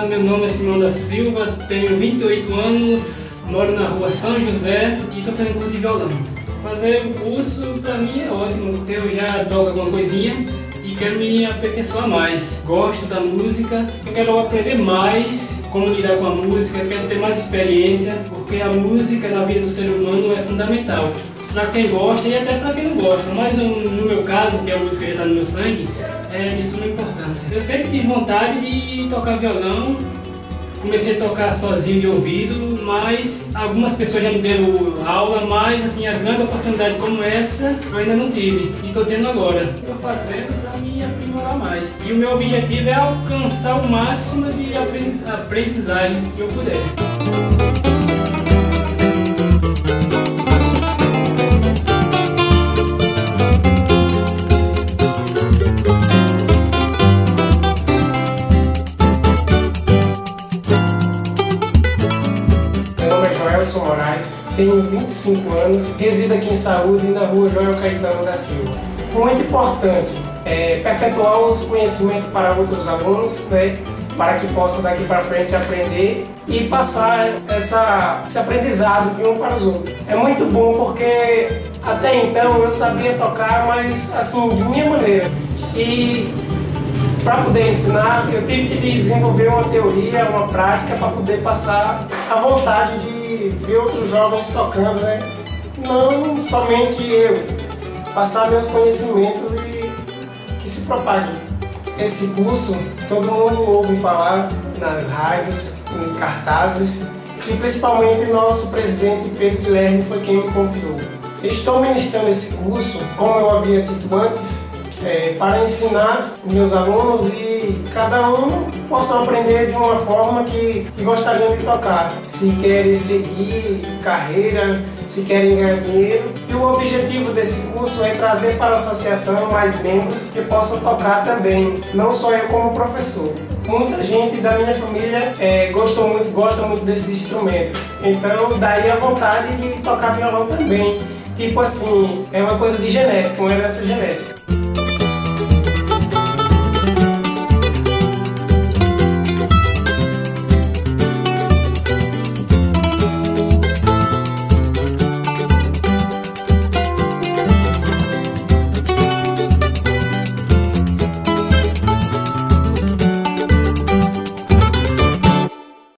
apresentado, meu nome é Simão da Silva, tenho 28 anos, moro na rua São José e estou fazendo curso de violão. Fazer o curso para mim é ótimo, porque eu já toco alguma coisinha e quero me aperfeiçoar mais. Gosto da música, eu quero aprender mais como lidar com a música, quero ter mais experiência, porque a música na vida do ser humano é fundamental. Para quem gosta e até para quem não gosta, mas no meu caso, que a música já está no meu sangue, é de suma importância. Eu sempre tive vontade de tocar violão, comecei a tocar sozinho de ouvido, mas algumas pessoas já me deram aula, mas assim, a grande oportunidade como essa eu ainda não tive e estou tendo agora. Estou fazendo para me aprimorar mais. E o meu objetivo é alcançar o máximo de aprendizagem que eu puder. Joelson Moraes, tenho 25 anos, resido aqui em Saúde, na rua Joel Caetano da Silva. Muito importante é perpetuar o conhecimento para outros alunos, né, para que possam daqui para frente aprender e passar esse aprendizado de um para os outros. É muito bom porque até então eu sabia tocar, mas assim, de minha maneira. E para poder ensinar, eu tive que desenvolver uma teoria, uma prática para poder passar a vontade de ver outros jovens tocando, né? Não somente eu, passar meus conhecimentos e que se propague. Esse curso, todo mundo ouve falar nas rádios, em cartazes, e principalmente nosso presidente Pedro Guilherme foi quem me convidou. Estou ministrando esse curso, como eu havia dito antes, para ensinar meus alunos e cada um possa aprender de uma forma que gostariam de tocar. Se querem seguir carreira, se querem ganhar dinheiro. E o objetivo desse curso é trazer para a associação mais membros que possam tocar também, não só eu como professor. Muita gente da minha família gosta muito desse instrumento, então daí a vontade de tocar violão também. Tipo assim, é uma coisa de genética, uma herança genética.